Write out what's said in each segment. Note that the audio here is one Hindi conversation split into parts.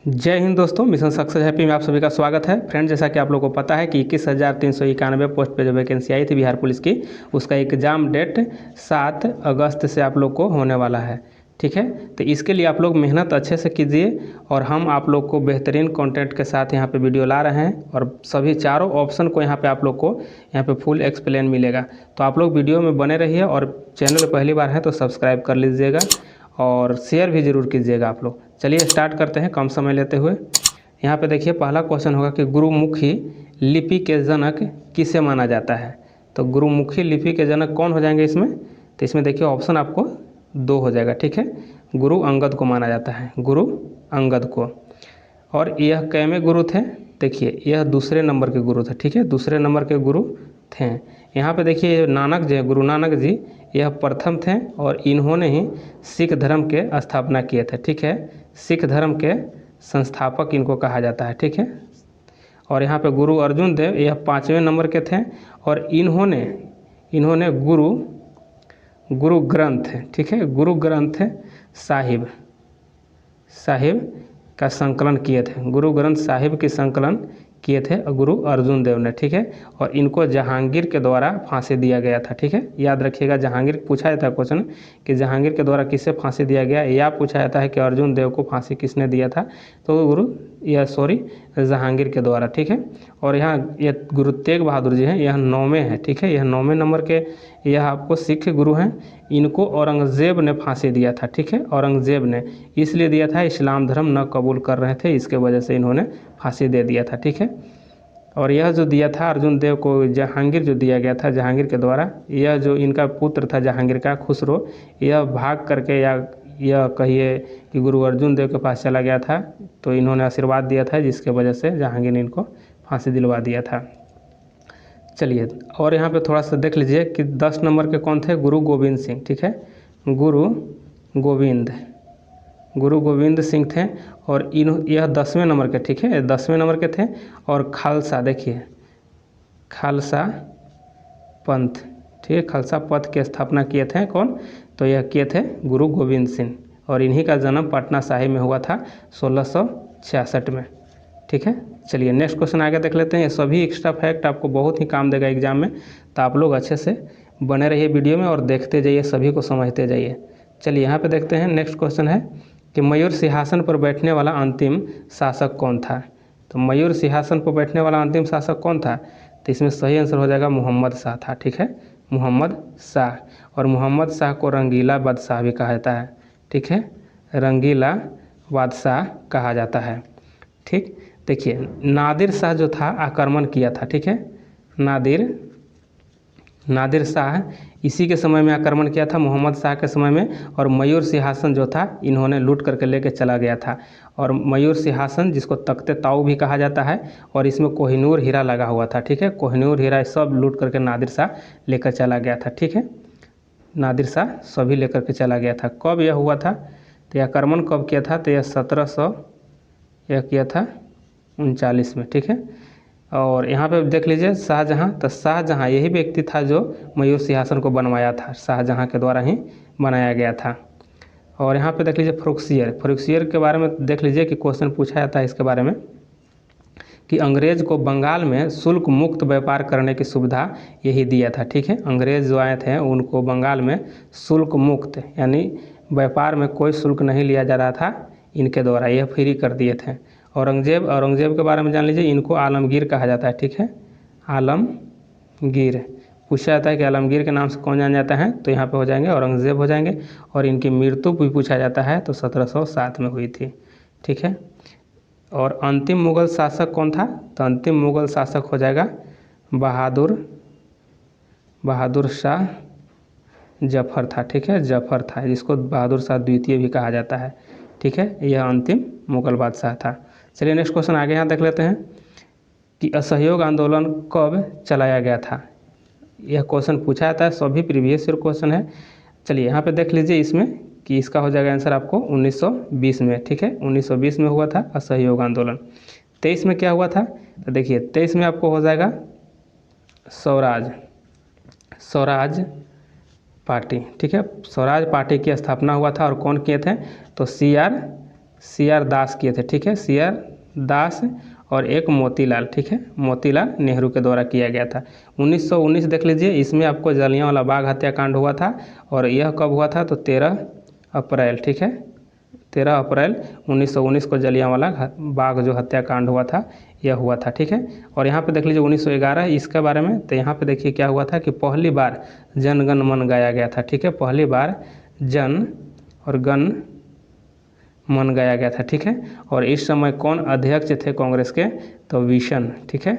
जय हिंद दोस्तों, मिशन सक्सेस हैप्पी में आप सभी का स्वागत है। फ्रेंड, जैसा कि आप लोगों को पता है कि 21,391 पोस्ट पे जो वैकेंसी आई थी बिहार पुलिस की, उसका एग्ज़ाम डेट 7 अगस्त से आप लोग को होने वाला है। ठीक है, तो इसके लिए आप लोग मेहनत अच्छे से कीजिए और हम आप लोग को बेहतरीन कंटेंट के साथ यहाँ पे वीडियो ला रहे हैं और सभी चारों ऑप्शन को यहाँ पे आप लोग को यहाँ पे फुल एक्सप्लेन मिलेगा। तो आप लोग वीडियो में बने रहिए और चैनल पहली बार है तो सब्सक्राइब कर लीजिएगा और शेयर भी ज़रूर कीजिएगा आप लोग। चलिए स्टार्ट करते हैं कम समय लेते हुए। यहाँ पे देखिए पहला क्वेश्चन होगा कि गुरुमुखी लिपि के जनक किसे माना जाता है। तो गुरुमुखी लिपि के जनक कौन हो जाएंगे इसमें? तो इसमें देखिए ऑप्शन आपको 2 हो जाएगा। ठीक है, गुरु अंगद को माना जाता है, गुरु अंगद को। और यह कैमे गुरु थे? देखिए यह दूसरे नंबर के गुरु थे। ठीक है, दूसरे नंबर के गुरु थे। यहाँ पे देखिए नानक जी, गुरु नानक जी यह प्रथम थे और इन्होंने ही सिख धर्म के स्थापना किए थे। ठीक है, सिख धर्म के संस्थापक इनको कहा जाता है। ठीक है, और यहाँ पे गुरु अर्जुन देव यह 5वें नंबर के थे और इन्होंने गुरु ग्रंथ, ठीक है, गुरु ग्रंथ साहिब का संकलन किए थे। गुरु ग्रंथ साहिब की संकलन किए थे गुरु अर्जुन देव ने। ठीक है, और इनको जहांगीर के द्वारा फांसी दिया गया था। ठीक है, याद रखिएगा, जहांगीर पूछा जाता है क्वेश्चन कि जहांगीर के द्वारा किसे फांसी दिया गया, या पूछा जाता है कि अर्जुन देव को फांसी किसने दिया था, तो जहांगीर के द्वारा। ठीक है, और यहाँ ये गुरु तेग बहादुर जी हैं, यह 9वें हैं। ठीक है, यह 9वें नंबर के, यह आपको सिख गुरु हैं। इनको औरंगज़ेब ने फांसी दिया था। ठीक है, औरंगज़ेब ने इसलिए दिया था, इस्लाम धर्म न कबूल कर रहे थे, इसके वजह से इन्होंने फांसी दे दिया था। ठीक है, और यह जो दिया था अर्जुन देव को, जहांगीर जो दिया गया था जहांगीर के द्वारा, यह जो इनका पुत्र था जहांगीर का, खुसरो, यह भाग करके या यह कहिए कि गुरु अर्जुन देव के पास चला गया था, तो इन्होंने आशीर्वाद दिया था, जिसके वजह से जहांगीर ने इनको फांसी दिलवा दिया था। चलिए, और यहाँ पे थोड़ा सा देख लीजिए कि 10 नंबर के कौन थे? गुरु गोविंद सिंह। ठीक है, गुरु गोविंद सिंह थे और यह 10वें नंबर के, ठीक है, 10वें नंबर के थे। और खालसा, देखिए खालसा पंथ, ठीक है, खालसा पंथ की स्थापना किए थे कौन? तो यह किए थे गुरु गोविंद सिंह, और इन्हीं का जन्म पटना साहिब में हुआ था 1666 में। ठीक है, चलिए नेक्स्ट क्वेश्चन आगे देख लेते हैं। ये सभी एक्स्ट्रा फैक्ट आपको बहुत ही काम देगा एग्जाम में, तो आप लोग अच्छे से बने रहिए वीडियो में और देखते जाइए, सभी को समझते जाइए। चलिए यहाँ पे देखते हैं, नेक्स्ट क्वेश्चन है कि मयूर सिंहासन पर बैठने वाला अंतिम शासक कौन था? तो मयूर सिंहासन पर बैठने वाला अंतिम शासक कौन था? तो इसमें सही आंसर हो जाएगा मोहम्मद शाह था। ठीक है, मोहम्मद शाह, और मोहम्मद शाह को रंगीला बादशाह भी कहा जाता है। ठीक है, रंगीला बादशाह कहा जाता है। ठीक, देखिए नादिर शाह जो था आक्रमण किया था। ठीक है, नादिर शाह इसी के समय में आक्रमण किया था, मोहम्मद शाह के समय में, और मयूर सिंहासन जो था इन्होंने लूट करके लेके चला गया था। और मयूर सिंहासन जिसको तख्ते ताऊ भी कहा जाता है, और इसमें कोहिनूर हीरा लगा हुआ था। ठीक है, कोहिनूर हीरा सब लूट करके नादिर शाह लेकर चला गया था। ठीक है, नादिर शाह सभी लेकर के चला गया था। कब यह हुआ था? तो यह आक्रमण कब किया था? तो यह 1700 यह किया था 39 में। ठीक है, और यहाँ पे देख लीजिए शाहजहाँ, तो शाहजहाँ यही व्यक्ति था जो मयूर सिंहासन को बनवाया था, शाहजहाँ के द्वारा ही बनाया गया था। और यहाँ पे देख लीजिए फरुखसियर के बारे में देख लीजिए कि क्वेश्चन पूछा जाता है इसके बारे में कि अंग्रेज़ को बंगाल में शुल्क मुक्त व्यापार करने की सुविधा यही दिया था। ठीक है, अंग्रेज़ जो आए थे उनको बंगाल में शुल्क मुक्त, यानी व्यापार में कोई शुल्क नहीं लिया जा रहा था, इनके द्वारा यह फ्री कर दिए थे। औरंगज़ेब के बारे में जान लीजिए, इनको आलमगीर कहा जाता है। ठीक है, आलमगीर पूछा जाता है कि आलमगीर के नाम से कौन जाना जाता है, तो यहाँ पे हो जाएंगे औरंगज़ेब हो जाएंगे। और इनकी मृत्यु भी पूछा जाता है तो 1707 में हुई थी। ठीक है, और अंतिम मुग़ल शासक कौन था? तो अंतिम मुग़ल शासक हो जाएगा बहादुर शाह जफ़र था। ठीक है, जफ़र था, जिसको बहादुर शाह द्वितीय भी कहा जाता है। ठीक है, यह अंतिम मुग़ल बादशाह था। चलिए नेक्स्ट क्वेश्चन आगे यहाँ देख लेते हैं कि असहयोग आंदोलन कब चलाया गया था? यह क्वेश्चन पूछा जाता है, सभी प्रीवियस ईयर क्वेश्चन है। चलिए यहाँ पे देख लीजिए इसमें कि इसका हो जाएगा आंसर आपको 1920 में। ठीक है, 1920 में हुआ था असहयोग आंदोलन। 23 में क्या हुआ था? तो देखिए 23 में आपको हो जाएगा स्वराज पार्टी। ठीक है, स्वराज पार्टी की स्थापना हुआ था, और कौन किए थे? तो CR सी.आर. दास किए थे, ठीक है, सी.आर. दास और एक मोतीलाल, ठीक है, मोतीलाल नेहरू के द्वारा किया गया था। 1919 देख लीजिए, इसमें आपको जलियांवाला बाग हत्याकांड हुआ था और यह कब हुआ था तो 13 अप्रैल, ठीक है, 13 अप्रैल 1919 को जलियांवाला बाग जो हत्याकांड हुआ था यह हुआ था, ठीक है। और यहाँ पे देख लीजिए 1911 इसके बारे में, तो यहाँ पे देखिए क्या हुआ था कि पहली बार जन गण मन गाया गया था, ठीक है, पहली बार जन और गण मन गाया गया था, ठीक है। और इस समय कौन अध्यक्ष थे कांग्रेस के तो विशन, ठीक है,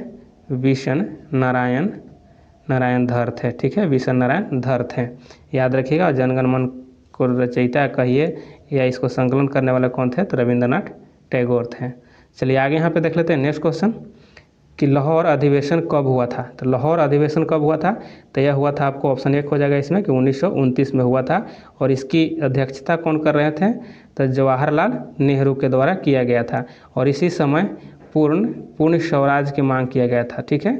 विशन नारायण धर थे, ठीक है, विशन नारायण धर थे, याद रखिएगा। जनगण मन को रचयिता कहिए या इसको संकलन करने वाले कौन थे तो रविंद्रनाथ टैगोर थे। चलिए आगे यहाँ पे देख लेते हैं नेक्स्ट क्वेश्चन कि लाहौर अधिवेशन कब हुआ था। तो लाहौर अधिवेशन कब हुआ था तो यह हुआ था आपको ऑप्शन 1 हो जाएगा इसमें कि 1929 में हुआ था। और इसकी अध्यक्षता कौन कर रहे थे तो जवाहरलाल नेहरू के द्वारा किया गया था। और इसी समय पूर्ण स्वराज की मांग किया गया था, ठीक है,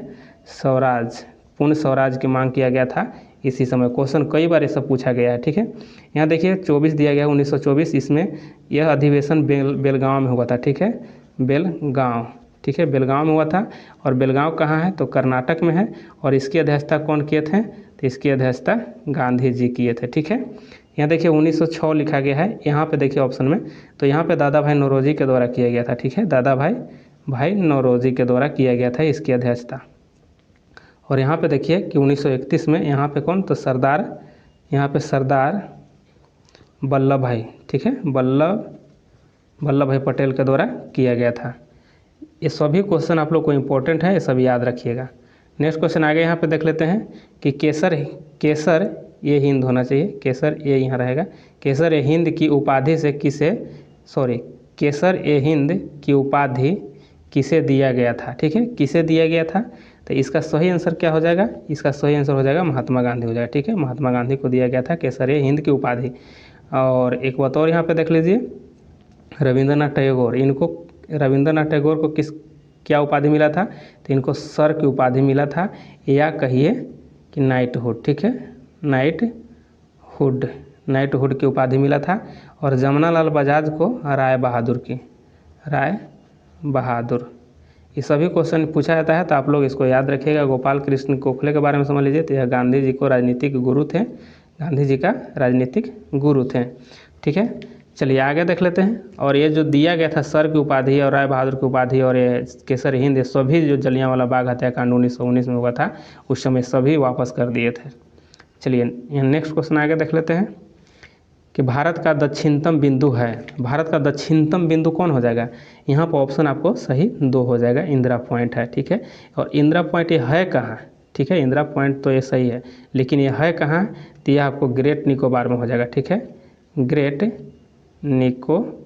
पूर्ण स्वराज की मांग किया गया था इसी समय। क्वेश्चन कई बार ये सब पूछा गया है, ठीक है। यहाँ देखिए 24 दिया गया 1924, इसमें यह अधिवेशन बेलगांव में हुआ था, ठीक है, बेलगांव, ठीक है, बेलगांव में हुआ था। और बेलगांव कहाँ है तो कर्नाटक में है। और इसकी अध्यक्षता कौन किए थे तो इसकी अध्यक्षता गांधी जी किए थे, ठीक है। यहाँ देखिए 1906 लिखा गया है, यहाँ पे देखिए ऑप्शन में, तो यहाँ पे दादा भाई नौरोजी के द्वारा किया गया था, ठीक है, दादा भाई नौरोजी के द्वारा किया गया था इसकी अध्यक्षता। और यहाँ पे देखिए कि 1931 में यहाँ पे कौन तो यहाँ पे सरदार वल्लभ भाई, ठीक है, वल्लभ भाई पटेल के द्वारा किया गया था। ये सभी क्वेश्चन आप लोग को इम्पोर्टेंट है, ये सब याद रखिएगा। नेक्स्ट क्वेश्चन आगे यहाँ पे देख लेते हैं कि केसर ये हिंद होना चाहिए, केसर ये यहाँ रहेगा। केसर ए हिंद की उपाधि से केसर ए हिंद की उपाधि किसे दिया गया था, ठीक है, किसे दिया गया था तो इसका सही आंसर क्या हो जाएगा, इसका सही आंसर हो जाएगा महात्मा गांधी हो जाएगा, ठीक है, महात्मा गांधी को दिया गया था केसर ए हिंद की उपाधि। और एक बात और यहाँ पे देख लीजिए रविंद्रनाथ टैगोर को क्या उपाधि मिला था तो इनको सर की उपाधि मिला था, या कहिए कि नाइटहुड, ठीक है, नाइटहुड की उपाधि मिला था। और जमनालाल बजाज को राय बहादुर, ये सभी क्वेश्चन पूछा जाता है तो आप लोग इसको याद रखिएगा। गोपाल कृष्ण गोखले के बारे में समझ लीजिए, तो यह गांधी जी को राजनीतिक गुरु थे, गांधी जी का राजनीतिक गुरु थे, ठीक है। चलिए आगे देख लेते हैं। और ये जो दिया गया था सर की उपाधि और राय बहादुर की उपाधि और ये केसर हिंद, ये सभी जो जलियांवाला बाग हत्याकांड 1919 में हुआ था उस समय सभी वापस कर दिए थे। चलिए यहाँ नेक्स्ट क्वेश्चन आगे देख लेते हैं कि भारत का दक्षिणतम बिंदु है, भारत का दक्षिणतम बिंदु कौन हो जाएगा। यहाँ पर ऑप्शन आपको सही 2 हो जाएगा, इंदिरा पॉइंट है, ठीक है। और इंदिरा पॉइंट ये है कहाँ, ठीक है, इंदिरा पॉइंट तो ये सही है, लेकिन ये है कहाँ तो यह आपको ग्रेट निकोबार में हो जाएगा, ठीक है, ग्रेट निकोबार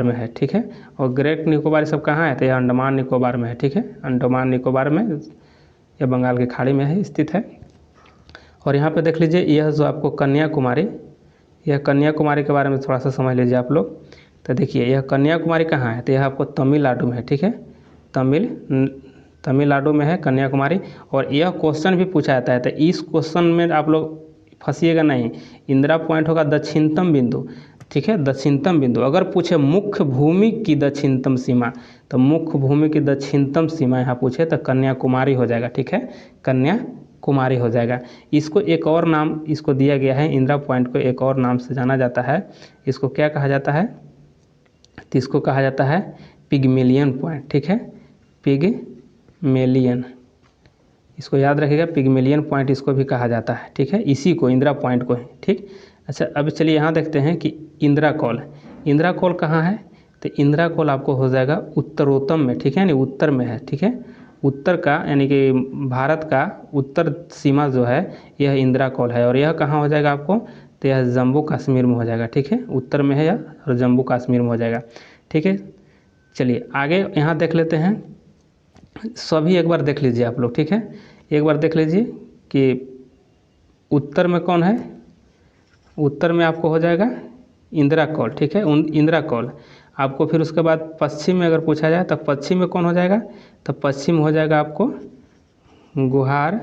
में है, ठीक है। और ग्रेट निकोबार ये सब कहाँ है तो यह अंडमान निकोबार में है, ठीक है, अंडमान निकोबार में, यह बंगाल की खाड़ी में है स्थित है। और यहाँ पे देख लीजिए यह जो आपको कन्याकुमारी, यह कन्याकुमारी के बारे में थोड़ा सा समझ लीजिए आप लोग। तो देखिए यह कन्याकुमारी कहाँ है तो यह आपको तमिलनाडु में है, ठीक है, तमिलनाडु में है कन्याकुमारी। और यह क्वेश्चन भी पूछा जाता है तो इस क्वेश्चन में आप लोग फंसिएगा नहीं, इंदिरा पॉइंट होगा दक्षिणतम बिंदु, ठीक है, दक्षिणतम बिंदु। अगर पूछे मुख्य भूमि की दक्षिणतम सीमा तो मुख्य भूमि की दक्षिणतम सीमा यहाँ पूछे तो कन्याकुमारी हो जाएगा, ठीक है, कन्याकुमारी हो जाएगा। इसको एक और नाम इसको दिया गया है, इंदिरा पॉइंट को एक और नाम से जाना जाता है, इसको क्या कहा जाता है तो इसको कहा जाता है पिग्मेलियन पॉइंट, ठीक है, पिग्मेलियन, इसको याद रखिएगा, पिग्मेलियन पॉइंट इसको भी कहा जाता है, ठीक है, इसी को इंदिरा पॉइंट को है, ठीक। अच्छा अब चलिए यहाँ देखते हैं कि इंदिरा कौल कहाँ है तो इंदिरा कौल आपको हो जाएगा उत्तरोत्तम में, ठीक है, यानी उत्तर में है, ठीक है, उत्तर का यानी कि भारत का उत्तर सीमा जो है यह इंदिरा कौल है। और यह कहाँ हो जाएगा आपको तो यह जम्मू कश्मीर में हो जाएगा, ठीक है, उत्तर में है यह और जम्मू कश्मीर में हो जाएगा, ठीक है। चलिए आगे यहाँ देख लेते हैं, सभी एक बार देख लीजिए आप लोग, ठीक है, एक बार देख लीजिए कि उत्तर में कौन है, उत्तर में आपको हो जाएगा इंदिरा कौल, ठीक है, इंदिरा कौल। आपको फिर उसके बाद पश्चिम में अगर पूछा जाए तो पश्चिम में कौन हो जाएगा तो पश्चिम हो जाएगा आपको गुहार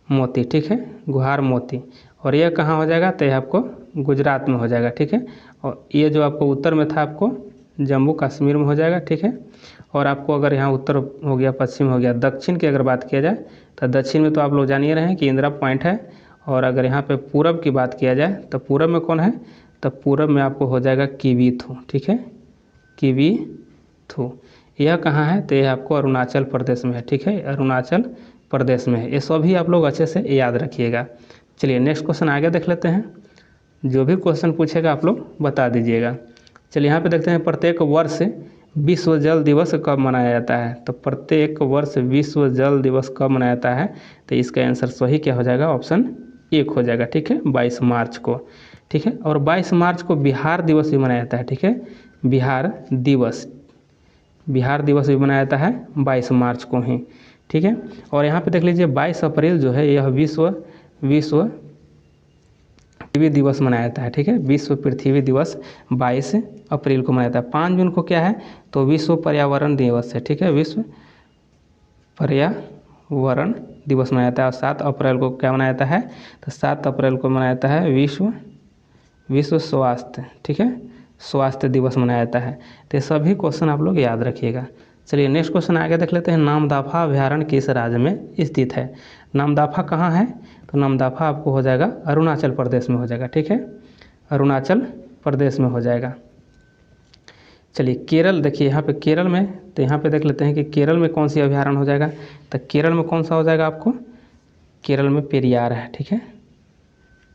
मोती, ठीक है, गुहार मोती। और यह कहाँ हो जाएगा तो यह आपको गुजरात में हो जाएगा, ठीक है। और ये जो आपको उत्तर में था आपको जम्मू कश्मीर में हो जाएगा, ठीक है। और आपको अगर यहाँ उत्तर हो गया, पश्चिम हो गया, दक्षिण की अगर बात किया जाए तो दक्षिण में तो आप लोग जान ही रहे हैं कि इंदिरा पॉइंट है। और अगर यहाँ पे पूरब की बात किया जाए तो पूरब में कौन है, तो पूरब में आपको हो जाएगा किवीथू, ठीक है, किवीथू। यह कहाँ है, तो यह आपको अरुणाचल प्रदेश में है, ठीक है, अरुणाचल प्रदेश में है। ये सभी आप लोग अच्छे से याद रखिएगा। चलिए नेक्स्ट क्वेश्चन आगे देख लेते हैं। जो भी क्वेश्चन पूछेगा आप लोग बता दीजिएगा। चलिए यहाँ पे देखते हैं, प्रत्येक वर्ष विश्व जल दिवस कब मनाया जाता है। तो प्रत्येक वर्ष विश्व जल दिवस कब मनाया जाता है, तो इसका आंसर सही क्या हो जाएगा, ऑप्शन 1 हो जाएगा, ठीक है, 22 मार्च को, ठीक है। और 22 मार्च को बिहार दिवस भी मनाया जाता है, ठीक है, बिहार दिवस भी मनाया जाता है 22 मार्च को ही, ठीक है। और यहाँ पे देख लीजिए 22 अप्रैल जो है यह विश्व पृथ्वी दिवस मनाया जाता है, ठीक है, विश्व पृथ्वी दिवस 22 अप्रैल को मनाया जाता है। 5 जून को क्या है, तो विश्व पर्यावरण दिवस है, ठीक है, विश्व पर्यावरण दिवस मनाया जाता है। और 7 अप्रैल को क्या मनाया जाता है, तो 7 अप्रैल को मनाया जाता है विश्व स्वास्थ्य, ठीक है, स्वास्थ्य दिवस मनाया जाता है। तो ये सभी क्वेश्चन आप लोग याद रखिएगा। चलिए नेक्स्ट क्वेश्चन आगे देख लेते हैं। नामदफा अभयारण्य किस राज्य में स्थित है। नामदफा कहाँ है, तो नामदफा आपको हो जाएगा अरुणाचल प्रदेश में हो जाएगा, ठीक है, अरुणाचल प्रदेश में हो जाएगा। चलिए केरल देखिए, यहाँ पे केरल में, तो यहाँ पे देख लेते हैं कि केरल में कौन सी अभयारण्य हो जाएगा। तो केरल में कौन सा हो जाएगा आपको, केरल में पेरियार है, ठीक है,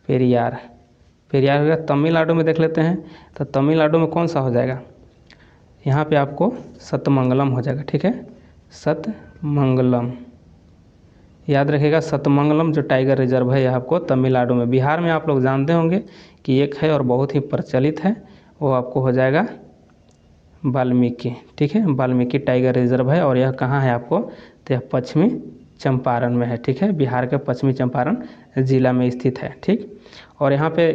पेरियार हो गया। तमिलनाडु में देख लेते हैं, तो तमिलनाडु में कौन सा हो जाएगा, यहाँ पे आपको सतमंगलम हो जाएगा, ठीक है, सतमंगलम याद रखिएगा। सतमंगलम जो टाइगर रिजर्व है यह आपको तमिलनाडु में। बिहार में आप लोग जानते होंगे कि एक है और बहुत ही प्रचलित है, वो आपको हो जाएगा वाल्मीकि, ठीक है, वाल्मीकि टाइगर रिजर्व है। और यह कहाँ है आपको, तो यह पश्चिमी चंपारण में है, ठीक है, बिहार के पश्चिमी चंपारण जिला में स्थित है, ठीक। और यहाँ पे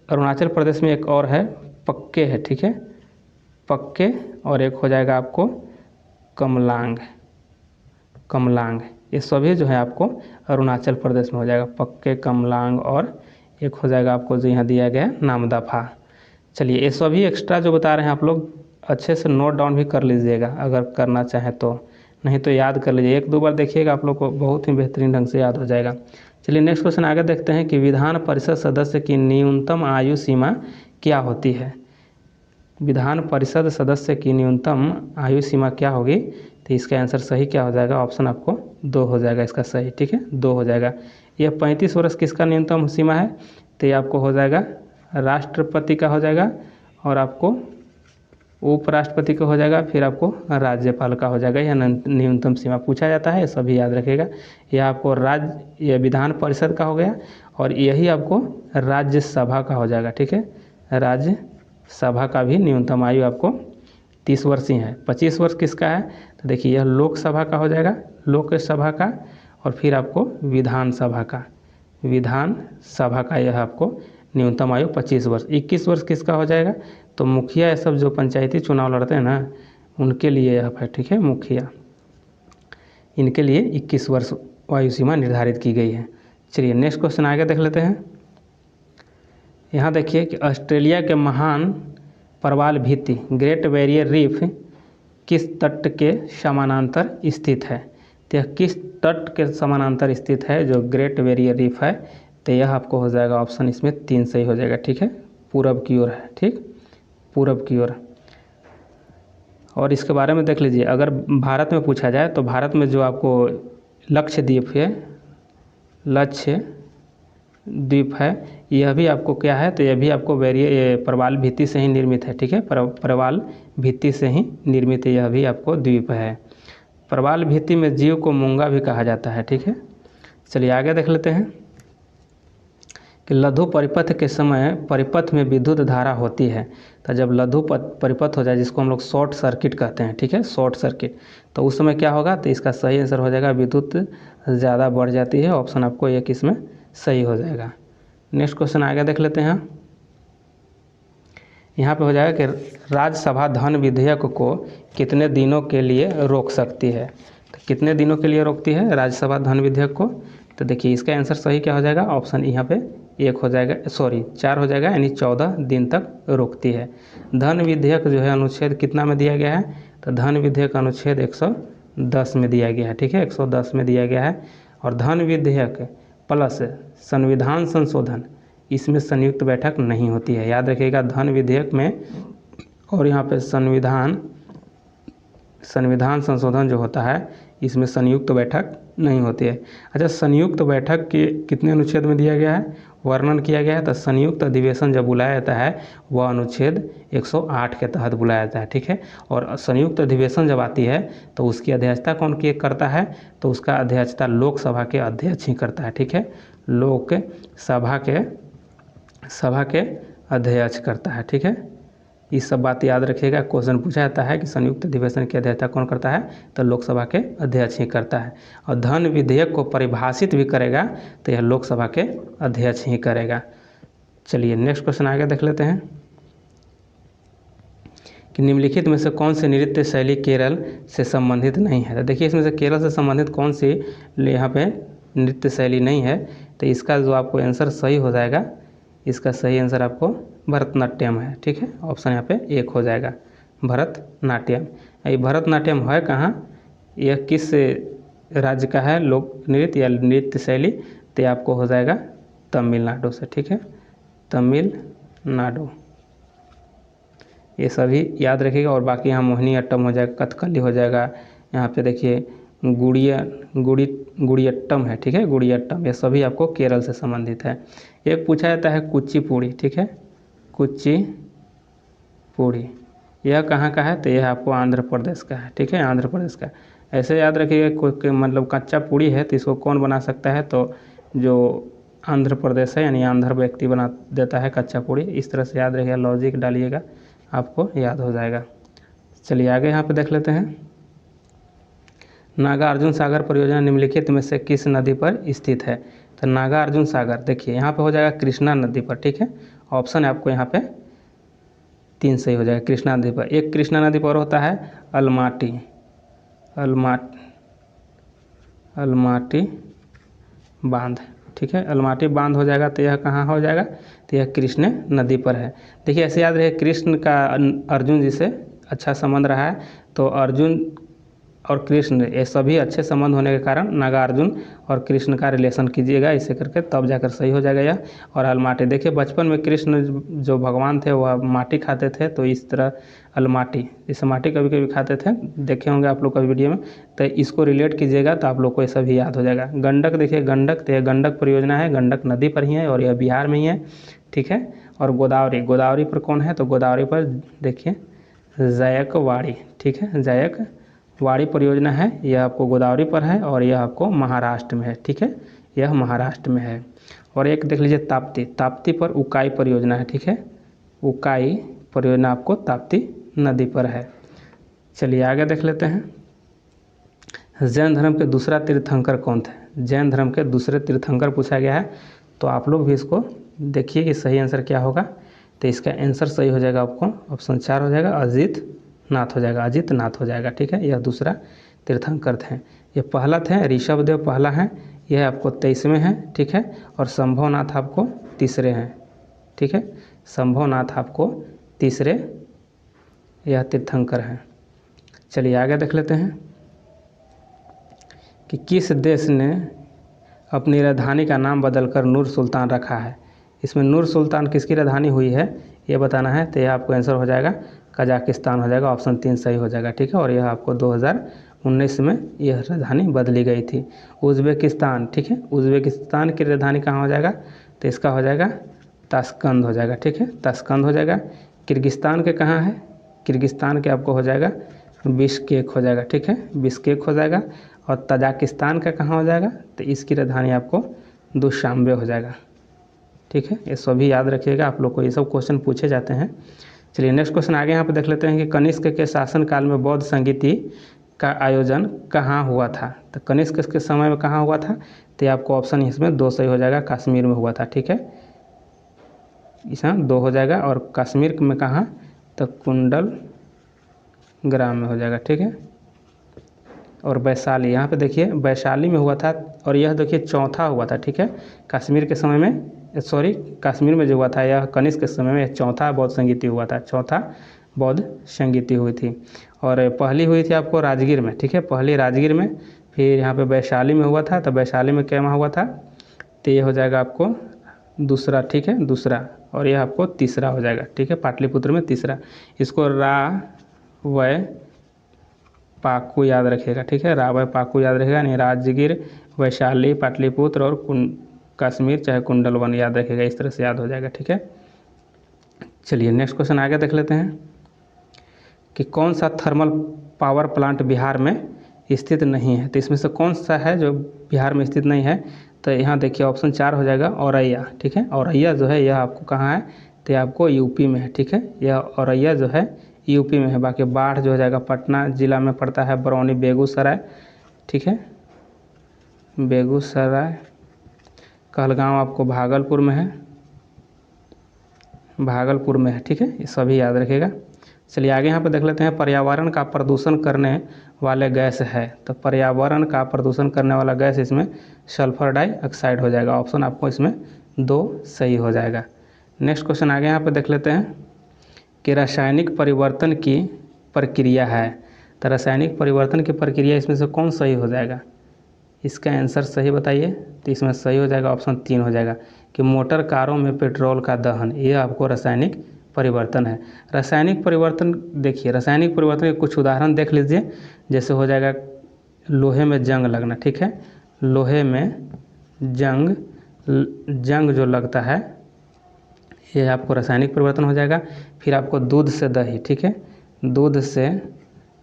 अरुणाचल प्रदेश में एक और है पक्के है, ठीक है, पक्के। और एक हो जाएगा आपको कमलांग, ये सभी जो है आपको अरुणाचल प्रदेश में हो जाएगा, पक्के, कमलांग। और एक हो जाएगा आपको जो यहाँ दिया गया नामदफा। चलिए ये सभी एक्स्ट्रा जो बता रहे हैं आप लोग अच्छे से नोट डाउन भी कर लीजिएगा अगर करना चाहें तो, नहीं तो याद कर लीजिए, 1-2 बार देखिएगा आप लोग को बहुत ही बेहतरीन ढंग से याद हो जाएगा। चलिए नेक्स्ट क्वेश्चन आगे देखते हैं कि विधान परिषद सदस्य की न्यूनतम आयु सीमा क्या होती है। विधान परिषद सदस्य की न्यूनतम आयु सीमा क्या होगी, तो इसका आंसर सही क्या हो जाएगा, ऑप्शन आपको 2 हो जाएगा इसका सही, ठीक है, 2 हो जाएगा। यह 35 वर्ष किसका न्यूनतम सीमा है, तो ये आपको हो जाएगा राष्ट्रपति का हो जाएगा, और आपको उपराष्ट्रपति का हो जाएगा, फिर आपको राज्यपाल का हो जाएगा। यह न्यूनतम सीमा पूछा जाता है, सभी याद रखिएगा। यह आपको ये विधान परिषद का हो गया, और यही आपको राज्यसभा का हो जाएगा, ठीक है, राज्यसभा का भी न्यूनतम आयु आपको 30 वर्ष ही है। 25 वर्ष किसका है, तो देखिए यह लोकसभा का हो जाएगा, लोकसभा का। और फिर आपको विधानसभा का यह आपको न्यूनतम आयु 25 वर्ष। 21 वर्ष किसका हो जाएगा, तो मुखिया ये सब जो पंचायती चुनाव लड़ते हैं ना, उनके लिए यह है, ठीक है, मुखिया, इनके लिए 21 वर्ष आयु सीमा निर्धारित की गई है। चलिए नेक्स्ट क्वेश्चन आगे देख लेते हैं। यहाँ देखिए कि ऑस्ट्रेलिया के महान प्रवाल भित्ति ग्रेट बैरियर रीफ किस तट के समानांतर स्थित है। तो यह किस तट के समानांतर स्थित है जो ग्रेट बैरियर रीफ है, तो यह आपको हो जाएगा ऑप्शन इसमें 3 सही हो जाएगा, ठीक है, पूरब की ओर है, ठीक, पूरब की ओर। और इसके बारे में देख लीजिए, अगर भारत में पूछा जाए तो भारत में जो आपको लक्षद्वीप है, यह भी आपको क्या है, तो यह भी आपको प्रवाल भित्ति से ही निर्मित है, ठीक है, प्रवाल भित्ति से ही निर्मित यह भी आपको द्वीप है। प्रवाल भित्ति में जीव को मूंगा भी कहा जाता है, ठीक है। चलिए आगे देख लेते हैं कि लघु परिपथ के समय परिपथ में विद्युत धारा होती है। तो जब लघु परिपथ हो जाए, जिसको हम लोग शॉर्ट सर्किट कहते हैं, ठीक है, शॉर्ट सर्किट, तो उस समय क्या होगा, तो इसका सही आंसर हो जाएगा विद्युत ज़्यादा बढ़ जाती है। ऑप्शन आपको एक इसमें सही हो जाएगा। नेक्स्ट क्वेश्चन आगे देख लेते हैं। यहाँ पे हो जाएगा कि राज्यसभा धन विधेयक को कितने दिनों के लिए रोक सकती है। तो कितने दिनों के लिए रोकती है राज्यसभा धन विधेयक को, तो देखिए इसका आंसर सही क्या हो जाएगा, ऑप्शन यहाँ पे 1 हो जाएगा, सॉरी 4 हो जाएगा, यानी 14 दिन तक रोकती है। धन विधेयक जो है अनुच्छेद कितना में दिया गया है, तो धन विधेयक अनुच्छेद 110 में दिया गया है, ठीक है, 110 में दिया गया है। और धन विधेयक प्लस संविधान संशोधन, इसमें संयुक्त बैठक नहीं होती है, याद रखिएगा। धन विधेयक में और यहाँ पे संविधान संशोधन जो होता है इसमें संयुक्त बैठक नहीं होती है। अच्छा, संयुक्त बैठक के कितने अनुच्छेद में दिया गया है, वर्णन किया गया है, तो संयुक्त अधिवेशन जब बुलाया जाता है वह अनुच्छेद 108 के तहत बुलाया जाता है, ठीक है। और संयुक्त अधिवेशन जब आती है तो उसकी अध्यक्षता कौन करता है, तो उसका अध्यक्षता लोकसभा के अध्यक्ष ही करता है, ठीक है, सभा के अध्यक्ष करता है, ठीक है। ये सब बात याद रखिएगा, क्वेश्चन पूछा जाता है कि संयुक्त अधिवेशन की अध्यक्षता कौन करता है, तो लोकसभा के अध्यक्ष ही करता है। और धन विधेयक को परिभाषित भी करेगा तो यह लोकसभा के अध्यक्ष ही करेगा। चलिए नेक्स्ट क्वेश्चन आगे देख लेते हैं कि निम्नलिखित में से कौन सी नृत्य शैली केरल से संबंधित नहीं है। तो देखिए इसमें से केरल से संबंधित कौन सी यहाँ पे नृत्य शैली नहीं है, तो इसका जो आपको आंसर सही हो जाएगा, इसका सही आंसर आपको भरतनाट्यम है, ठीक है। ऑप्शन यहाँ पे 1 हो जाएगा, भरतनाट्यम। ये भरतनाट्यम है कहाँ, यह किस राज्य का है लोक नृत्य या नृत्य शैली, तो आपको हो जाएगा तमिलनाडु से, ठीक है, तमिलनाडु। ये सभी याद रखिएगा। और बाकी यहाँ मोहिनीअट्टम हो जाएगा, कथकली हो जाएगा, यहाँ पे देखिए गुड़ियट्टम है, ठीक है, गुड़ियट्टम, ये सभी आपको केरल से संबंधित है। एक पूछा जाता है कुचिपुड़ी, ठीक है, कुचिपुड़ी यह कहाँ का है, तो यह आपको आंध्र प्रदेश का है, ठीक है, आंध्र प्रदेश का। ऐसे याद रखिएगा कोई मतलब कच्चा पूड़ी है तो इसको कौन बना सकता है, तो जो आंध्र प्रदेश है यानी आंध्र व्यक्ति बना देता है कच्चा पूड़ी। इस तरह से याद रखिएगा, लॉजिक डालिएगा, आपको याद हो जाएगा। चलिए आगे यहाँ पे देख लेते हैं। नागार्जुन सागर परियोजना निम्नलिखित में से किस नदी पर स्थित है, तो नागार्जुन सागर देखिए यहाँ पे हो जाएगा कृष्णा नदी पर, ठीक है। ऑप्शन है आपको यहाँ पे 3 सही हो जाएगा, कृष्णा नदी पर। एक कृष्णा नदी पर होता है अलमाटी बांध, ठीक है, अलमाटी बांध हो जाएगा, तो यह कहाँ हो जाएगा, तो यह कृष्ण नदी पर है। देखिए ऐसे याद रहे, कृष्ण का अर्जुन जी से अच्छा संबंध रहा है, तो अर्जुन और कृष्ण ये सभी अच्छे संबंध होने के कारण नागार्जुन और कृष्ण का रिलेशन कीजिएगा, इसे करके तब जाकर सही हो जाएगा यह। और अलमाटी देखिए बचपन में कृष्ण जो भगवान थे वह माटी खाते थे, तो इस तरह अलमाटी, इस माटी कभी कभी खाते थे, देखे होंगे आप लोग कभी वीडियो में, तो इसको रिलेट कीजिएगा तो आप लोग को ये सभी याद हो जाएगा। गंडक देखिए, गंडक तो यह गंडक परियोजना है, गंडक नदी पर ही है और यह बिहार में ही है, ठीक है। और गोदावरी पर कौन है, तो गोदावरी पर देखिए जायकवाड़ी, ठीक है, जायकवाड़ी परियोजना है, यह आपको गोदावरी पर है और यह आपको महाराष्ट्र में है, ठीक है, यह महाराष्ट्र में है। और एक देख लीजिए ताप्ती पर उकाई परियोजना है, ठीक है, उकाई परियोजना आपको ताप्ती नदी पर है। चलिए आगे देख लेते हैं। जैन धर्म के दूसरा तीर्थंकर कौन थे, जैन धर्म के दूसरे तीर्थंकर पूछा गया है, तो आप लोग भी इसको देखिए कि सही आंसर क्या होगा। तो इसका आंसर सही हो जाएगा आपको ऑप्शन 4 हो जाएगा, अजित नाथ हो जाएगा, ठीक है, यह दूसरा तीर्थंकर थे। ये पहला थे ऋषभदेव पहला है, यह आपको 23वें हैं, ठीक है। और संभवनाथ आपको तीसरे हैं, ठीक है, संभवनाथ आपको तीसरे यह तीर्थंकर हैं। चलिए आगे देख लेते हैं कि किस देश ने अपनी राजधानी का नाम बदलकर नूर सुल्तान रखा है। इसमें नूर सुल्तान किसकी राजधानी हुई है ये बताना है, तो यह आपको आंसर हो जाएगा कजाकिस्तान हो जाएगा, ऑप्शन 3 सही हो जाएगा, ठीक है। और यह आपको 2019 में यह राजधानी बदली गई थी। उज़्बेकिस्तान, ठीक है, उज़्बेकिस्तान की राजधानी कहाँ हो जाएगा, तो इसका हो जाएगा ताशकंद हो जाएगा, ठीक है, ताशकंद हो जाएगा। किर्गिस्तान के कहाँ है, किर्गिस्तान के आपको हो जाएगा बिश्केक हो जाएगा, ठीक है, बिश्केक हो जाएगा। और तजाकिस्तान का कहाँ हो जाएगा, तो इसकी राजधानी आपको दुशांबे हो जाएगा, ठीक है। ये सभी याद रखिएगा, आप लोग को ये सब क्वेश्चन पूछे जाते हैं। चलिए नेक्स्ट क्वेश्चन आगे यहाँ पे देख लेते हैं कि कनिष्क के शासनकाल में बौद्ध संगीति का आयोजन कहाँ हुआ था। तो कनिष्क के समय में कहाँ हुआ था, तो आपको ऑप्शन इसमें 2 सही हो जाएगा, कश्मीर में हुआ था, ठीक है, इसमें 2 हो जाएगा। और कश्मीर में कहाँ, तो कुंडल ग्राम में हो जाएगा, ठीक है। और वैशाली, यहाँ पे देखिए वैशाली में हुआ था, और यह देखिए चौथा हुआ था, ठीक है, कश्मीर के समय में सॉरी कश्मीर में जो हुआ था यह कनिष्क के समय में चौथा बौद्ध संगीति हुआ था, चौथा बौद्ध संगीति हुई थी। और पहली हुई थी आपको राजगीर में, ठीक है, पहली राजगीर में, फिर यहाँ पे वैशाली में हुआ था, तो वैशाली में क्या हुआ था, तो ये हो जाएगा आपको दूसरा, ठीक है, दूसरा, और यह आपको तीसरा हो जाएगा, ठीक है, पाटलिपुत्र में तीसरा। इसको रा वै पाकू याद रखिएगा, ठीक है, रा वै पाकू याद रखिएगा, नहीं राजगीर, वैशाली, पाटलिपुत्र और कश्मीर चाहे कुंडलवन याद रखिएगा, इस तरह से याद हो जाएगा, ठीक है। चलिए नेक्स्ट क्वेश्चन आगे देख लेते हैं कि कौन सा थर्मल पावर प्लांट बिहार में स्थित नहीं है, तो इसमें से कौन सा है जो बिहार में स्थित नहीं है, तो यहाँ देखिए ऑप्शन 4 हो जाएगा औरैया, ठीक है, औरैया जो है यह आपको कहाँ है, तो यह आपको यूपी में है, ठीक है, यह औरैया जो है यूपी में है। बाकी बाढ़ जो हो जाएगा पटना जिला में पड़ता है, बरौनी बेगूसराय, ठीक है, बेगूसराय, कहलगांव आपको भागलपुर में है, भागलपुर में है, ठीक है, ये सभी याद रखिएगा। चलिए आगे यहाँ पर देख लेते हैं पर्यावरण का प्रदूषण करने वाले गैस है, तो पर्यावरण का प्रदूषण करने वाला गैस इसमें सल्फर डाइऑक्साइड हो जाएगा, ऑप्शन आपको इसमें 2 सही हो जाएगा। नेक्स्ट क्वेश्चन आगे यहाँ पर देख लेते हैं कि रासायनिक परिवर्तन की प्रक्रिया है, तो रासायनिक परिवर्तन की प्रक्रिया इसमें से कौन सही हो जाएगा, इसका आंसर सही बताइए, तो इसमें सही हो जाएगा ऑप्शन 3 हो जाएगा कि मोटर कारों में पेट्रोल का दहन, ये आपको रासायनिक परिवर्तन है। रासायनिक परिवर्तन देखिए, रासायनिक परिवर्तन के कुछ उदाहरण देख लीजिए, जैसे हो जाएगा लोहे में जंग लगना, ठीक है, लोहे में जंग जो लगता है ये आपको रासायनिक परिवर्तन हो जाएगा। फिर आपको दूध से दही, ठीक है, दूध से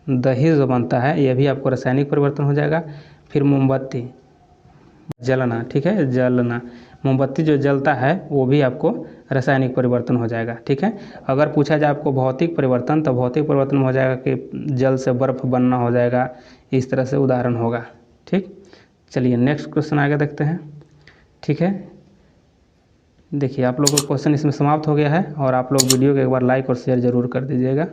दही जो बनता है ये भी आपको रासायनिक परिवर्तन हो जाएगा। फिर मोमबत्ती जलना, ठीक है, जलना, मोमबत्ती जो जलता है वो भी आपको रासायनिक परिवर्तन हो जाएगा, ठीक है। अगर पूछा जाए आपको भौतिक परिवर्तन, तो भौतिक परिवर्तन हो जाएगा कि जल से बर्फ़ बनना हो जाएगा, इस तरह से उदाहरण होगा, ठीक। चलिए नेक्स्ट क्वेश्चन आगे देखते हैं, ठीक है। देखिए आप लोगों का क्वेश्चन इसमें समाप्त हो गया है, और आप लोग वीडियो को एक बार लाइक और शेयर ज़रूर कर दीजिएगा।